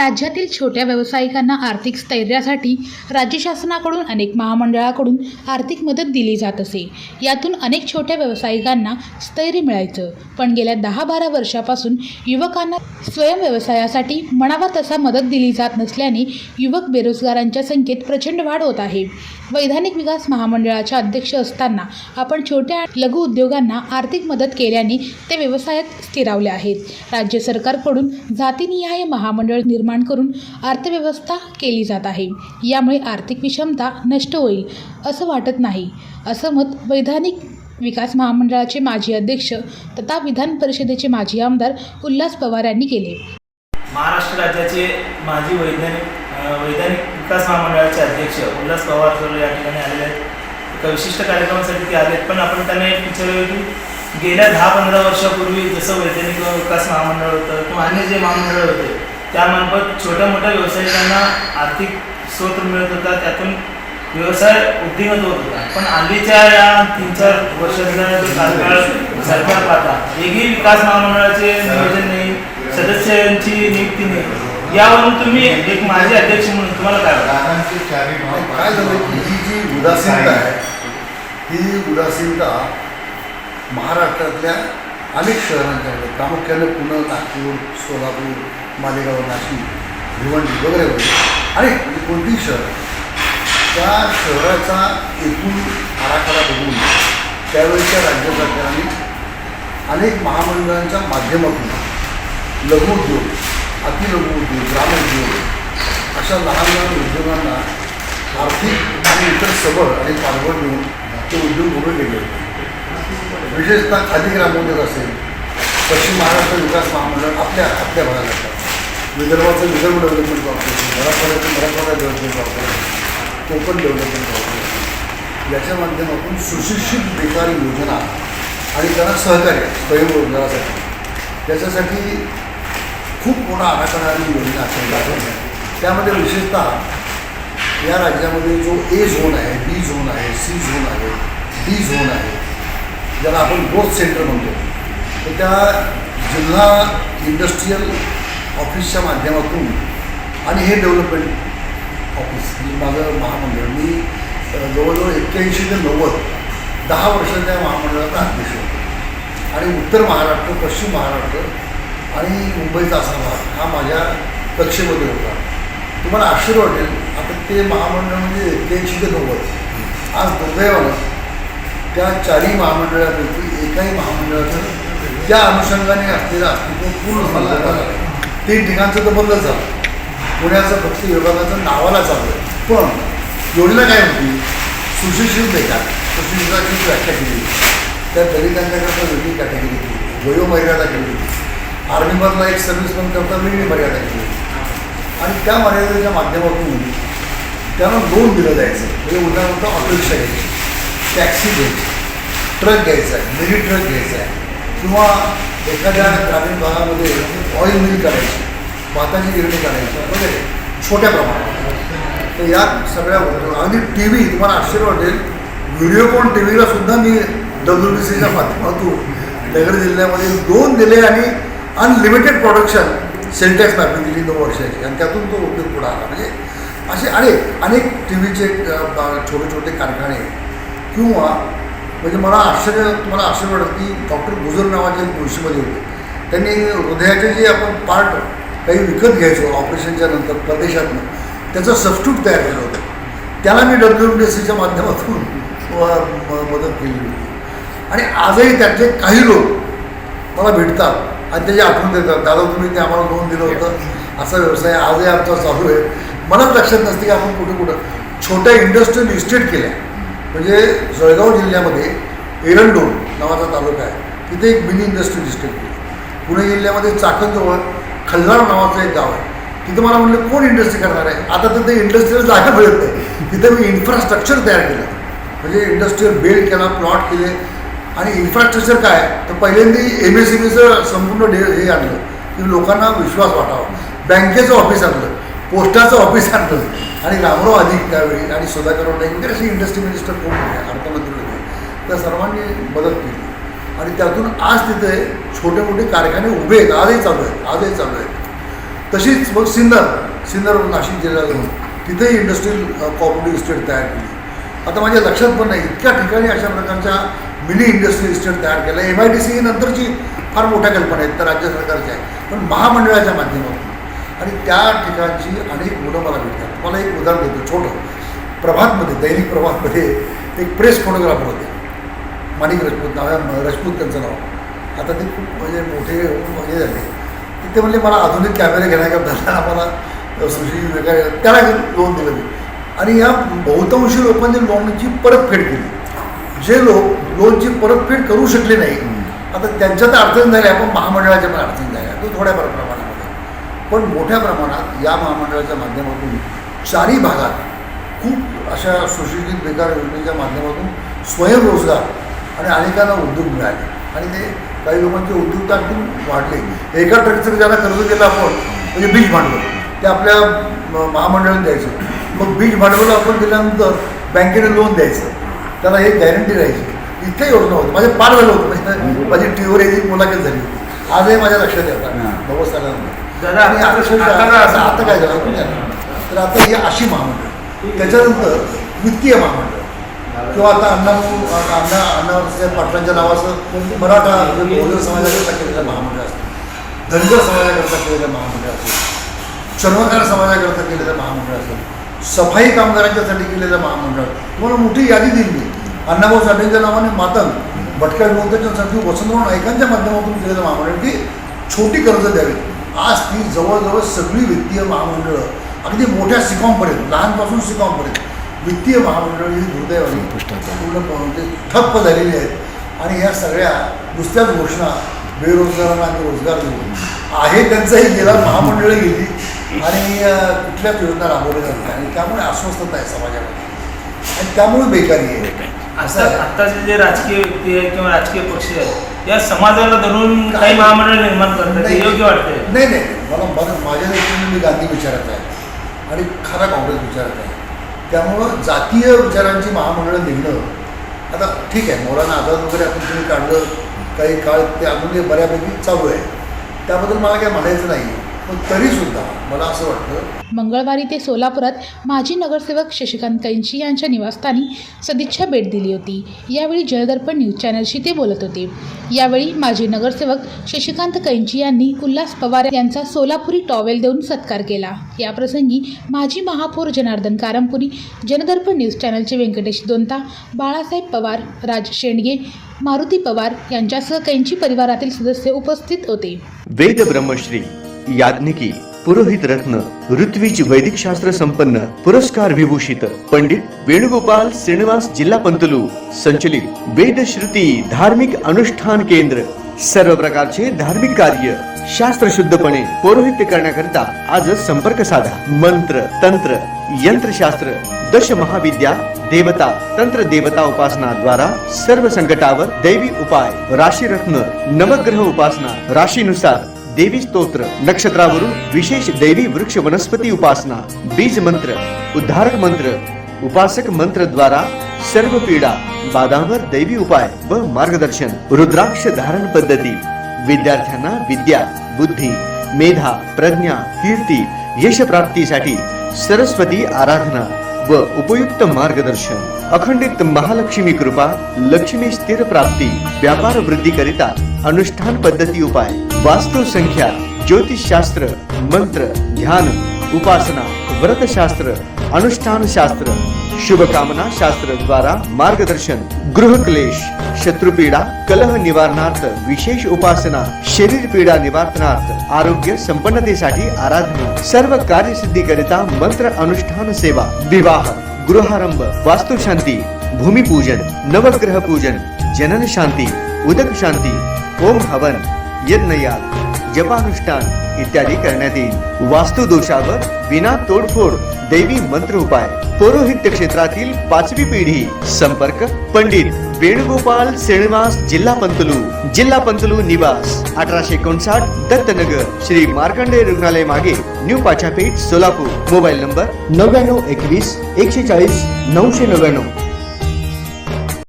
राज्यातील छोट्या व्यावसायिकांना आर्थिक स्थैर्यासाठी राज्य शासनाकडून अनेक महामंडळाकडून आर्थिक मदत दिली जात असे. यातून अनेक छोट्या व्यावसायिकांना स्थैर्य मिळायचं. पण गेल्या 10-12 वर्षापासून युवकांना स्वयं व्यवसायासाठी म्हणावा तसा मदत दिली जात नसल्याने युवक बेरोजगारांच्या संख्येत प्रचंड वाढ होत आहे. वैधानिक विकास महामंडळाचे अध्यक्ष असताना आपण छोट्या लघु उद्योगांना आर्थिक मदत केल्याने ते व्यवसायात स्थिरावले आहेत. राज्य सरकारकडून जातीनिहाय महामंडळ निर्माण करून अर्थव्यवस्था केली जात आहे. यामुळे आर्थिक विषमता नष्ट होईल असं वाटत नाही, असं मत वैधानिक विकास महामंडळाचे माजी अध्यक्ष तथा विधान परिषदेचे माजी आमदार उल्हास पवार यांनी केले. महाराष्ट्र राज्याचे माजी वैधानिक विकास महामंडळाचे अध्यक्ष उल्हास पवार सर या ठिकाणी आलेले आहेत. एका विशिष्ट कार्यक्रमासाठी ते आलेत, पण आपण त्यांना एक विचारूया की गेल्या 10-15 वर्षापूर्वी जसं वैधानिक विकास महामंडळ होतं किंवा अन्य जे महामंडळ होते त्यामार्फत छोट्या मोठ्या व्यावसायिकांना आर्थिक स्रोत मिळत होता, त्यातून व्यवसाय उद्दीपक होत होता. पण हल्लीच्या या 3-4 वर्षाचा जो कालकाळ सरकार पाहता एकही विकास महामंडळाचे नियोजन नाही, सदस्यांची नियुक्ती नाही. यावरून तुम्ही एक माजी अध्यक्ष म्हणून तुम्हाला काय वाटतं? काय झालं की ही जी उदासीनता आहे, ही उदासीनता महाराष्ट्रातल्या अनेक शहरांच्यामध्ये, प्रामुख्याने पुणे, नागपूर, सोलापूर, मालेगाव, नाशिक, भिवंडी वगैरे वगैरे अनेक म्हणजे कोणतीही शहर त्या शहराचा एकूण आराखडा बघून त्यावेळेच्या राज्य सरकारने अनेक महामंडळांच्या माध्यमातून लघुउद्योग, अतिलघु उद्योग, ग्रामोद्योग अशा लहान लहान उद्योगांना आर्थिक आणि इतर सबळ आणि पाठबळ देऊन ते उद्योग उभे केले होते. विशेषतः खादी ग्रामोद्योग असेल, पश्चिम महाराष्ट्र विकास महामंडळ आपल्या भागात असतात, विदर्भाचं विदर्भ डेव्हलपमेंट कॉर्पोरेशन, मराठवाड्याचं Marathwada development corporation, Konkan development corporation याच्या माध्यमातून सुशिक्षित बेकार योजना आणि त्यांना सहकार्य स्वयंरोजगारासाठी त्याच्यासाठी खूप मोठा आराखडा आणि योजना असेल. त्यामध्ये विशेषतः या राज्यामध्ये जो ए झोन आहे, बी झोन आहे, सी झोन आहे, डी झोन आहे, ज्याला आपण ग्रोथ सेंटर म्हणतो, तर त्या जिल्हा इंडस्ट्रीयल ऑफिसच्या माध्यमातून आणि हे डेव्हलपमेंट ऑफिस म्हणजे माझं महामंडळ, मी जवळजवळ 81 ते 90 10 वर्षाच्या महामंडळाचा अध्यक्ष होतो. आणि उत्तर महाराष्ट्र, पश्चिम महाराष्ट्र आणि मुंबईचा असा भाग हा माझ्या कक्षेमध्ये होता. तुम्हाला आश्चर्य वाटेल, आता ते महामंडळ म्हणजे 81 ते 90 आज दुर्दैवानं त्या 4ही महामंडळापैकी एकाही महामंडळाचं त्या अनुषंगाने असलेलं अस्तित्व पूर्ण बंद झालं. 3 ठिकाणचं तर बंदच झालं. पुण्याचं फक्त विभागाचं नावाला चालू आहे. पण योजना काय होती? सुशिक्षित बेकार, सुशिक्षिताची व्याख्या केली, त्या दलितांच्याकरता वेगळी कॅटेगरी केली, वयोमर्यादा केली, आर्मीमधला एक सर्व्हिसमॅन करता वेगळी मर्यादा केली आणि त्या मर्यादेच्या माध्यमातून त्यांना लोन दिलं जायचं. म्हणजे उदाहरणार्थ ऑटोरिक्षा घ्यायची, टॅक्सी घ्यायची, ट्रक घ्यायचा आहे, मिनी ट्रक घ्यायचा आहे, किंवा एखाद्या ग्रामीण भागामध्ये ऑइल मिल करायची, भाताची गिरणी करायची वगैरे छोट्या प्रमाणात. तर या सगळ्या अगदी टी व्ही, तुम्हाला आश्चर्य वाटेल, व्हिडिओकॉन टी व्हीला सुद्धा मी WBCच्या माध्यमातून नगर जिल्ह्यामध्ये 2 दिले आणि अनलिमिटेड प्रोडक्शन सेंटेक्स मॅपिंग दिली 2 वर्षाची आणि त्यातून तो उद्योग पुढे आला. म्हणजे असे अनेक टी व्हीचे छोटे छोटे कारखाने किंवा म्हणजे तुम्हाला आश्चर्य वाटतं की डॉक्टर गुजर नावाचे मुळशीमध्ये होते, त्यांनी हृदयाचे जे आपण पार्ट काही विकत घ्यायचो ऑपरेशनच्या नंतर प्रदेशातनं, त्याचं सबस्टिट्यूट तयार केलं होतं. त्याला मी WBCच्या माध्यमातून मदत केली होती. आणि आजही त्यातले काही लोक मला भेटतात आणि त्याची आठवण देतात, दादा तुम्ही ते आम्हाला लोन दिलं होतं, असा व्यवसाय आजही आमचा चालू आहे. मलाच लक्षात नसते की आपण कुठं छोट्या इंडस्ट्रियल इस्टेट केल्या. म्हणजे जळगाव जिल्ह्यामध्ये एरंडोल नावाचा तालुका आहे, तिथे एक मिनी इंडस्ट्रियल इस्टेट केली. पुणे जिल्ह्यामध्ये चाकणजवळ खल्लार नावाचं एक गाव आहे, तिथं मला म्हणलं कोण इंडस्ट्री करणार आहे. आता तर ते इंडस्ट्रियल जागा मिळत नाही, तिथं मी इन्फ्रास्ट्रक्चर तयार केलं. म्हणजे इंडस्ट्रियल बिल्ड केला, प्लॉट केले. आणि इन्फ्रास्ट्रक्चर काय तर पहिल्यांदा MSMEचं संपूर्ण हे आणलं की लोकांना विश्वास वाटावा. बँकेचं ऑफिस आणलं, पोस्टाचं ऑफिस आणलं आणि रामराव अधिक त्यावेळी आणि सुधाकरराव नाईक वगैरे असे इंडस्ट्री मिनिस्टर कोण होते, अर्थमंत्री होते, त्या सर्वांनी मदत केली. आणि त्यातून आज तिथे छोटे मोठे कारखाने उभे आहेत, आजही चालू आहेत. तशीच मग सिन्नर नाशिक जिल्ह्यात जाऊन तिथेही इंडस्ट्रियल कॉपरेटिव्ह इस्टेट तयार केली. आता माझ्या लक्षात पण नाही, इतक्या ठिकाणी अशा प्रकारच्या मिनी इंडस्ट्रियल इस्टेट तयार केल्या. MIDC ही नंतरची फार मोठ्या कल्पना आहेत, तर राज्य सरकारच्या आहे, पण महामंडळाच्या माध्यमातून आणि त्या ठिकाणची अनेक मुलं मला भेटतात. मला एक उदाहरण देतो छोटं. प्रभातमध्ये, दैनिक प्रभातमध्ये एक प्रेस फोटोग्राफर होते, माणिक राजपूत राजपूत त्यांचं नाव. आता ते खूप म्हणजे मोठे हे झाले. ते म्हणले मला आधुनिक कॅमेरे घेण्याकरता आम्हाला सुशी वगैरे त्याला लोन दिलं मी. आणि या बहुतांशी लोकांनी लोनची परतफेड केली. जे लोक लोनची परतफेड करू शकले नाही, आता त्यांच्या तर अडचण झाल्या, पण महामंडळाच्या पण अडचण झाल्या, तो थोड्याफार प्रमाणामध्ये. पण मोठ्या प्रमाणात या महामंडळाच्या माध्यमातून चारही भागात खूप अशा सुशिक्षित बेकार योजनेच्या माध्यमातून स्वयंरोजगार आणि अनेकांना उद्योग मिळाले. आणि ते काही लोकांचे उद्योग आणखी वाढले. एका ट्रकचं ज्यांना कर्ज केलं आपण, म्हणजे बीज भांडवल, ते आपल्या महामंडळाने द्यायचं. मग बीज भांडवल आपण दिल्यानंतर बँकेने लोन द्यायचं, त्याला एक गॅरंटी राहायची. इतक्या योजना होत्या. माझे पार झालं होतं, म्हणजे माझी टीव्हीवर एक मुलाखत झाली होती. आजही माझ्या लक्षात येतात 90 सालांमध्ये. आणि आता काय झालं तर आता ही अशी महामंडळ, त्याच्यानंतर वित्तीय महामंडळ, किंवा आता अण्णा पाटलांच्या नावाचं मराठा बहुजन समाजाकरता केलेलं महामंडळ असेल, धनगर समाजाकरता केलेलं महामंडळ असेल, चर्मकार समाजाकरता केलेलं महामंडळ असेल, सफाई कामगारांच्यासाठी केलेलं महामंडळ. तुम्हाला मोठी यादी दिली मी. अण्णाभाऊ साठेंच्या नावाने मातंग, भटक्या विमुक्तांसाठी वसंतराव नाईकांच्या माध्यमातून केलेलं महामंडळ, की छोटी कर्ज द्यावी. आज ती जवळजवळ सगळी वित्तीय महामंडळं अगदी मोठ्या सिकॉमपर्यंत, लहानपासून सिकॉमपर्यंत वित्तीय महामंडळ ही दुर्दैवाने पूर्णपणे ठप्प झालेली आहेत. आणि ह्या सगळ्या नुसत्याच घोषणा बेरोजगारांना आणि रोजगार देऊन आहे त्यांचाही गेला, महामंडळं गेली आणि कुठल्याच योजना राबवल्या जातात. आणि त्यामुळे अस्वस्थता आहे समाजामध्ये आणि त्यामुळे बेकारी आहे. आत्ताचे जे राजकीय व्यक्ती आहेत किंवा राजकीय पक्ष आहेत, या समाजाला धरून काही महामंडळ निर्माण करतात, हे योग्य वाटते? नाही, मला माझ्या दृष्टीने मी गांधी विचारात आहे आणि खरा काँग्रेस विचारात आहे. त्यामुळं जातीय विचारांची महामंडळं निघणं, आता ठीक आहे, मौलाना आझाद वगैरे आपण तुम्ही काढलं काही काळ, ते अजून बऱ्यापैकी चालू आहे, त्याबद्दल मला काय म्हणायचं नाही. पण तरीसुद्धा मला असं वाटतं. मंगळवारी ते सोलापुरात माजी नगरसेवक शशिकांत कैंची यांच्या निवासस्थानी सदिच्छा भेट दिली होती. यावेळी जनदर्पण न्यूज चॅनलशी ते बोलत होते. यावेळी माजी नगरसेवक शशिकांत कैंची यांनी उल्हास पवार यांचा सोलापुरी टॉवेल देऊन सत्कार केला. याप्रसंगी माजी महापौर जनार्दन कारंपुरी, जनदर्पण न्यूज चॅनलचे व्यंकटेश दोंता, बाळासाहेब पवार, राज शेंडगे, मारुती पवार यांच्यासह कैंची परिवारातील सदस्य उपस्थित होते. वेद ब्रह्मश्री याज्ञिकी पुरोहित रत्न ऋत्विज वैदिक शास्त्र संपन्न पुरस्कार विभूषित पंडित वेणुगोपाल श्रीनिवास जिल्हा पंतलू संचलित वेद श्रुती धार्मिक अनुष्ठान केंद्र. सर्व प्रकारचे धार्मिक कार्य शास्त्रशुद्धपणे पौरोहित्य करण्याकरिता आजच संपर्क साधा. मंत्र, तंत्र, यंत्रशास्त्र, दश महाविद्या, देवता, तंत्र देवता उपासना द्वारा सर्व संकटावर दैवी उपाय, राशी रत्न, नवग्रह उपासना, राशीनुसार देवी स्तोत्र, नक्षत्रावरून विशेष दैवी वृक्ष वनस्पती उपासना, बीज मंत्र, उद्धारक मंत्र, उपासक मंत्र द्वारा सर्व पीडा बाधांवर दैवी उपाय व मार्गदर्शन. रुद्राक्ष धारण पद्धती, विद्यार्थ्यांना विद्या, बुद्धी, मेधा, प्रज्ञा, कीर्ती, यश प्राप्तीसाठी सरस्वती आराधना व उपयुक्त मार्गदर्शन. अखंडित महालक्ष्मी कृपा, लक्ष्मी स्थिर प्राप्ती, व्यापार वृद्धी करिता अनुष्ठान पद्धती उपाय, वास्तु संख्या, ज्योतिष शास्त्र, मंत्र, ध्यान, उपासना, व्रत शास्त्र, अनुष्ठान शास्त्र, शुभकामना शास्त्र द्वारा मार्गदर्शन. गृह क्लेश, शत्रुपीडा, कलह निवारणार्थ विशेष उपासना, शरीर पीडा निवारणार्थ आरोग्य संपन्नतेसाठी आराधना, सर्व कार्यसिद्धी करिता मंत्र अनुष्ठान सेवा, विवाह, गृहारंभ, वास्तुशांती, भूमिपूजन, नवग्रह पूजन, जनन शांती, उदक शांती, ओम हवन, यज्ञयाग, जपानुष्ठान इत्यादी करण्यात येईल. वास्तु दोषावर विना तोडफोड दैवी मंत्र उपाय. पौरोहित्य क्षेत्रातील 5वी पिढी. संपर्क पंडित वेणुगोपाल श्रीनिवास जिल्हा पंतलू निवास 1859 दत्तनगर, श्री मार्कंडेय रुग्णालय मागे, new Pachhapeth, Solapur. Mobile number 9921 140 999.